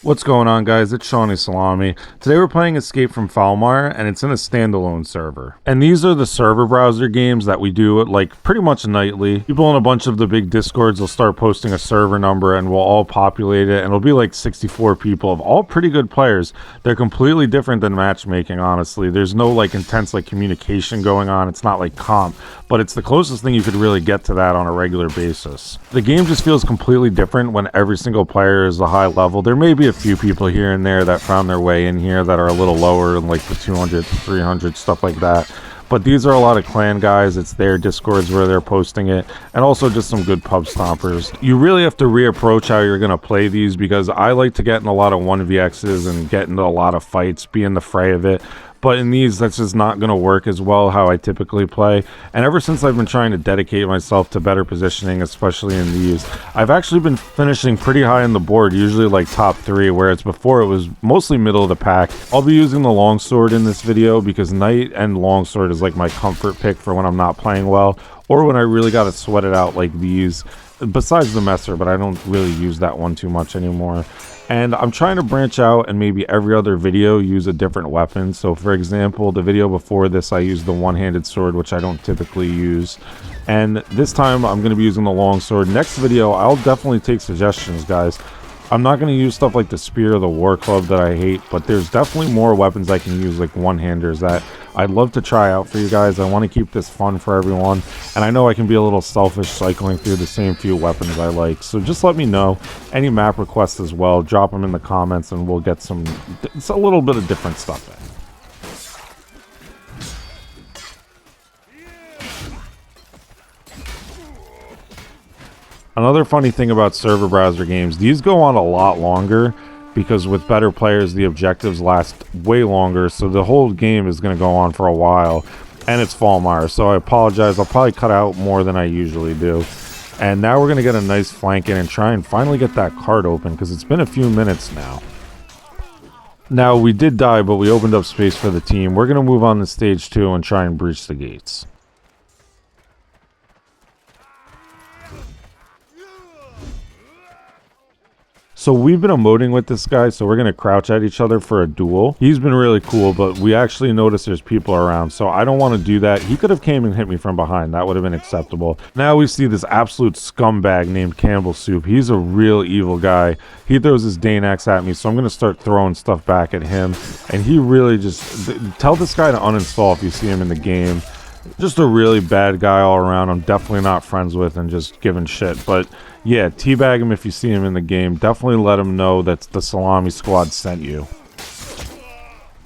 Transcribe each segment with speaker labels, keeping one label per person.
Speaker 1: What's going on, guys? It's Shawnee Salami. Today we're playing Escape from Falmire, and it's in a standalone server. And these are the server browser games that we do like pretty much nightly. People in a bunch of the big discords will start posting a server number and we'll all populate it, and it'll be like 64 people of all pretty good players. They're completely different than matchmaking, honestly. There's no like intense like communication going on. It's not like comp, but it's the closest thing you could really get to that on a regular basis. The game just feels completely different when every single player is a high level. There may be a few people here and there that found their way in here that are a little lower in like the 200 to 300, stuff like that. But these are a lot of clan guys. It's their discords where they're posting it, and also just some good pub stompers. You really have to reapproach how you're going to play these, because I like to get in a lot of 1vx's and get into a lot of fights, be in the fray of it. But in these, that's just not going to work as well how I typically play. And ever since I've been trying to dedicate myself to better positioning, especially in these, I've actually been finishing pretty high on the board, usually like top 3, whereas before it was mostly middle of the pack. I'll be using the longsword in this video because knight and longsword is like my comfort pick for when I'm not playing well, or when I really got to sweat it out like these. Besides the messer, but I don't really use that one too much anymore. And I'm trying to branch out and maybe every other video use a different weapon. So for example, the video before this, I used the one-handed sword, which I don't typically use. And this time I'm going to be using the long sword. Next video, I'll definitely take suggestions, guys. I'm not going to use stuff like the spear or the war club that I hate, but there's definitely more weapons I can use, like one-handers, that I'd love to try out for you guys. I want to keep this fun for everyone, and I know I can be a little selfish cycling through the same few weapons I like. So just let me know. Any map requests as well, drop them in the comments, and we'll get it's a little bit of different stuff in. Another funny thing about server browser games, these go on a lot longer, because with better players the objectives last way longer, so the whole game is going to go on for a while. And it's Falmire, so I apologize, I'll probably cut out more than I usually do. And now we're going to get a nice flank in and try and finally get that card open, because it's been a few minutes now. Now, we did die, but we opened up space for the team. We're going to move on to stage 2 and try and breach the gates. So we've been emoting with this guy, so we're going to crouch at each other for a duel. He's been really cool, but we actually noticed there's people around, so I don't want to do that. He could have came and hit me from behind. That would have been acceptable. Now we see this absolute scumbag named Campbell Soup. He's a real evil guy. He throws his Dane axe at me, so I'm going to start throwing stuff back at him. And he really just... Tell this guy to uninstall if you see him in the game. Just a really bad guy all around. I'm definitely not friends with and just giving shit. But yeah, teabag him if you see him in the game. Definitely let him know that the Salami Squad sent you.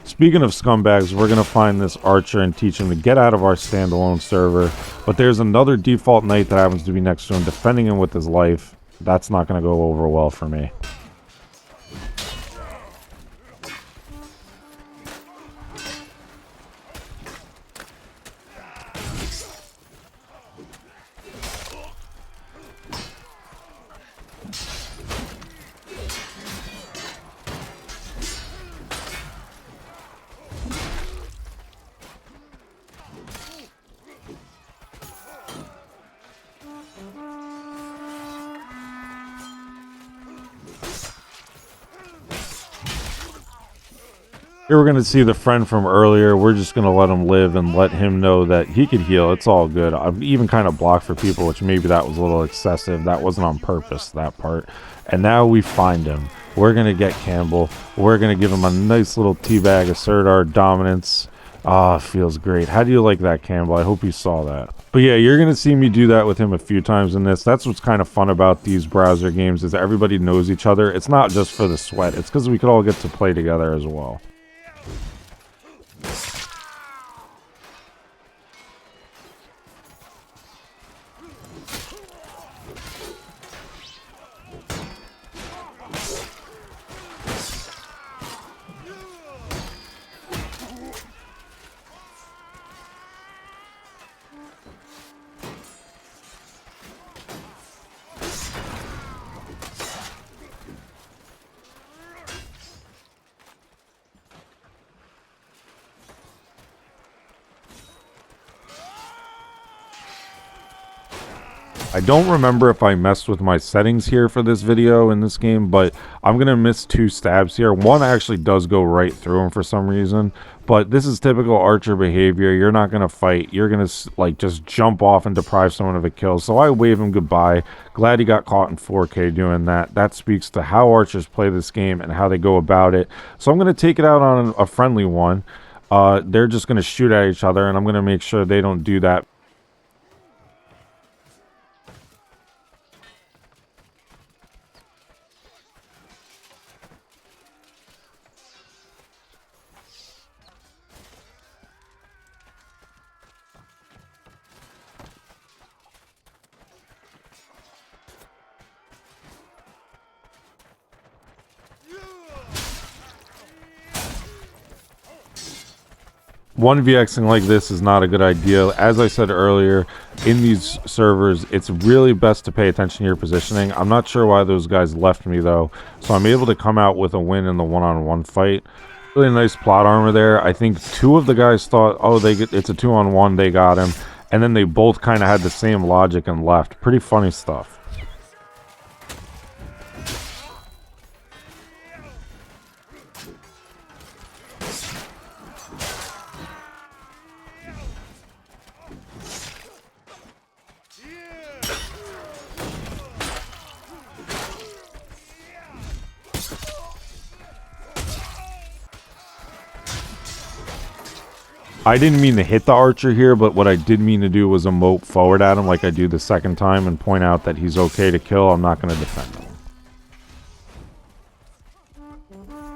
Speaker 1: Speaking of scumbags, we're going to find this archer and teach him to get out of our standalone server. But there's another default knight that happens to be next to him, defending him with his life. That's not going to go over well for me. Here we're going to see the friend from earlier. We're just going to let him live and let him know that he could heal. It's all good. I've even kind of blocked for people, which maybe that was a little excessive. That wasn't on purpose, that part. And now we find him. We're going to get Campbell. We're going to give him a nice little teabag, assert our dominance. Ah, feels great. How do you like that, Campbell? I hope you saw that. But yeah, you're going to see me do that with him a few times in this. That's what's kind of fun about these browser games, is that everybody knows each other. It's not just for the sweat. It's because we could all get to play together as well. I don't remember if I messed with my settings here for this video in this game, but I'm going to miss 2 stabs here. One actually does go right through him for some reason, but this is typical archer behavior. You're not going to fight. You're going to like just jump off and deprive someone of a kill. So I wave him goodbye. Glad he got caught in 4K doing that. That speaks to how archers play this game and how they go about it. So I'm going to take it out on a friendly one. They're just going to shoot at each other, and I'm going to make sure they don't do that. One VXing like this is not a good idea. As I said earlier, in these servers, it's really best to pay attention to your positioning. I'm not sure why those guys left me though, so I'm able to come out with a win in the one-on-one fight. Really nice plot armor there. I think 2 of the guys thought, oh, it's a 2-on-1, they got him, and then they both kind of had the same logic and left. Pretty funny stuff. I didn't mean to hit the archer here, but what I did mean to do was emote forward at him like I do the second time and point out that he's okay to kill. I'm not going to defend him.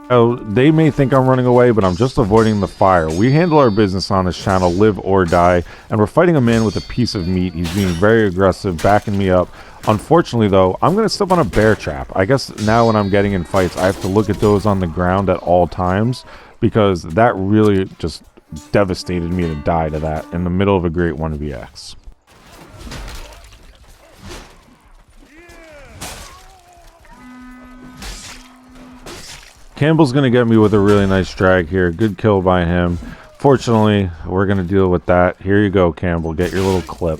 Speaker 1: Oh, they may think I'm running away, but I'm just avoiding the fire. We handle our business on this channel, live or die, and we're fighting a man with a piece of meat. He's being very aggressive, backing me up. Unfortunately, though, I'm going to step on a bear trap. I guess now when I'm getting in fights, I have to look at those on the ground at all times, because that really just devastated me to die to that in the middle of a great 1vx. Campbell's gonna get me with a really nice drag here. Good kill by him. Fortunately, we're gonna deal with that. Here you go, Campbell, get your little clip.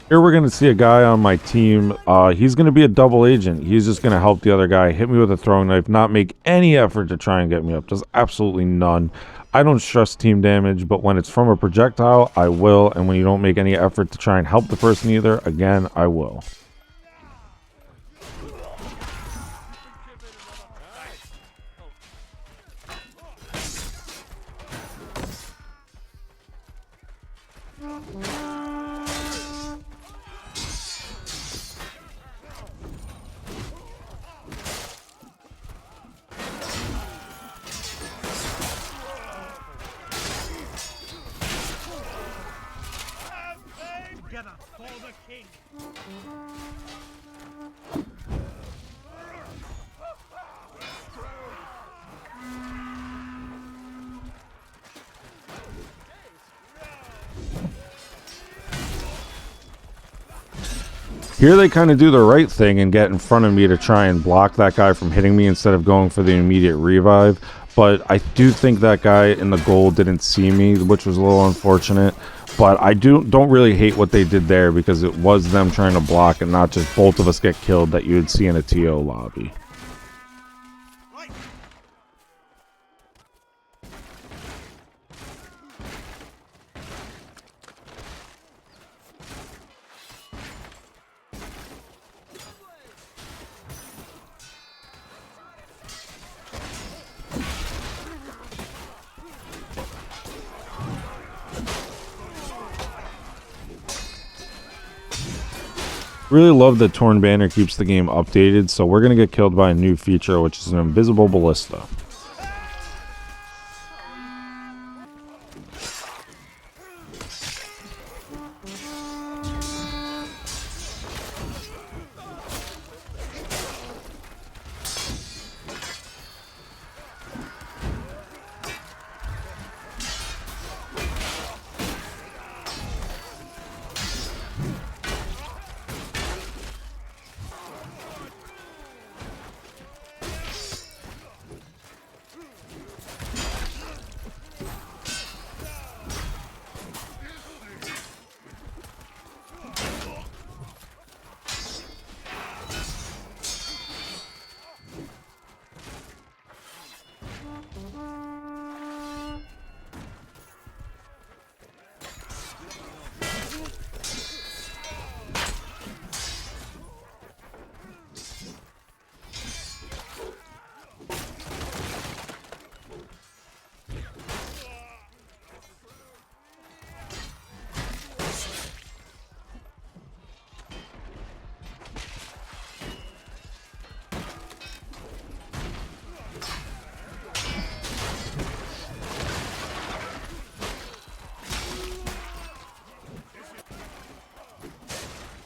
Speaker 1: Here we're going to see a guy on my team. He's going to be a double agent. He's just going to help the other guy, hit me with a throwing knife, not make any effort to try and get me up. Just absolutely none. I don't stress team damage, but when it's from a projectile, I will. And when you don't make any effort to try and help the person either, again, I will.
Speaker 2: For the king.
Speaker 1: Here they kind of do the right thing and get in front of me to try and block that guy from hitting me instead of going for the immediate revive. But I do think that guy in the goal didn't see me, which was a little unfortunate. But I don't really hate what they did there, because it was them trying to block and not just both of us get killed that you would see in a TO lobby. Really love that Torn Banner keeps the game updated, so we're going to get killed by a new feature, which is an invisible ballista.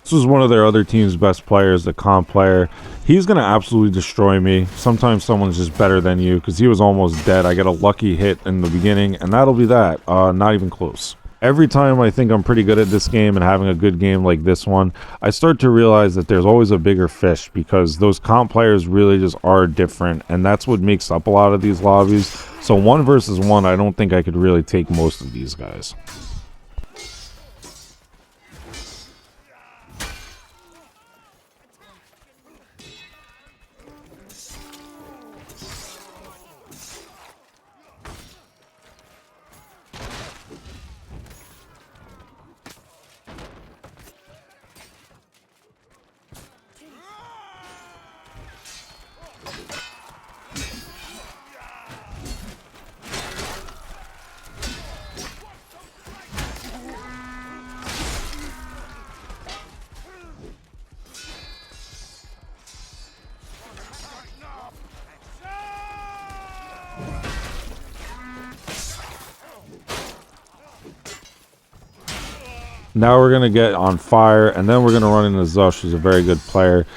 Speaker 1: This was one of their other team's best players, the comp player. He's going to absolutely destroy me. Sometimes someone's just better than you because he was almost dead. I get a lucky hit in the beginning, and that'll be that. Not even close. Every time I think I'm pretty good at this game and having a good game like this one, I start to realize that there's always a bigger fish because those comp players really just are different, and that's what makes up a lot of these lobbies. So 1 versus 1, I don't think I could really take most of these guys. Now we're going to get on fire, and then we're going to run into Zush, who's a very good player.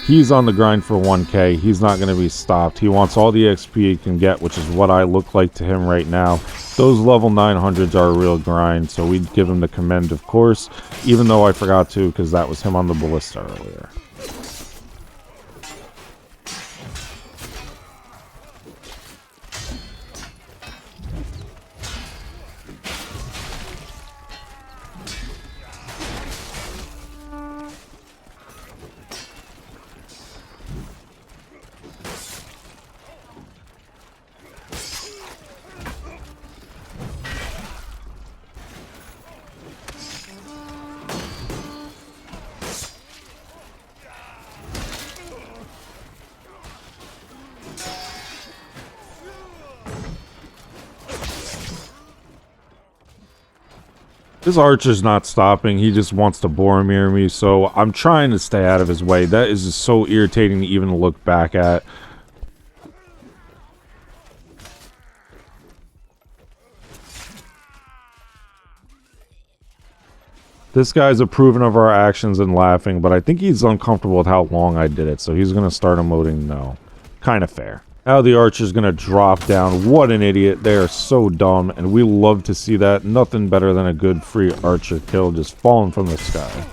Speaker 1: He's on the grind for 1k. He's not going to be stopped. He wants all the XP he can get, which is what I look like to him right now. Those level 900s are a real grind, so we'd give him the commend, of course, even though I forgot to because that was him on the ballista earlier. This archer's not stopping. He just wants to Boromir me, so I'm trying to stay out of his way. That is just so irritating to even look back at. This guy's approving of our actions and laughing, but I think he's uncomfortable with how long I did it, so he's going to start emoting no. Kind of fair. Now the archer's going to drop down. What an idiot. They are so dumb, and we love to see that. Nothing better than a good free archer kill just falling from the sky.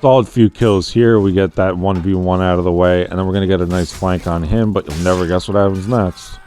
Speaker 1: Solid few kills here. We get that 1v1 out of the way, and then we're going to get a nice flank on him, but you'll never guess what happens next.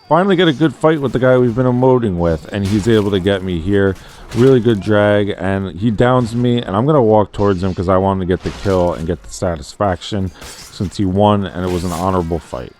Speaker 1: Finally get a good fight with the guy we've been emoting with, and he's able to get me here. Really good drag, and he downs me, and I'm going to walk towards him because I wanted to get the kill and get the satisfaction since he won, and it was an honorable fight.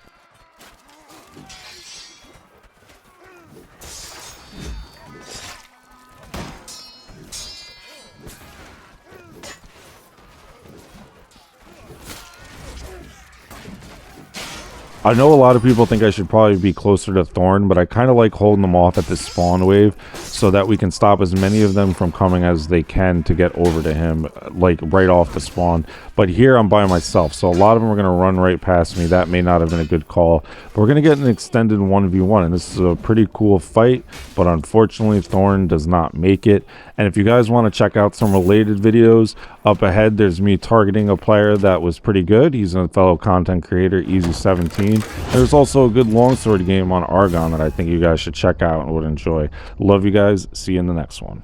Speaker 1: I know a lot of people think I should probably be closer to Thorn, but I kind of like holding them off at this spawn wave so that we can stop as many of them from coming as they can to get over to him, like right off the spawn. But here I'm by myself, so a lot of them are going to run right past me. That may not have been a good call. But we're going to get an extended 1v1, and this is a pretty cool fight, but unfortunately Thorn does not make it. And if you guys want to check out some related videos, up ahead there's me targeting a player that was pretty good. He's a fellow content creator, Easy17. There's also a good longsword game on Argon that I think you guys should check out and would enjoy. Love you guys. See you in the next one.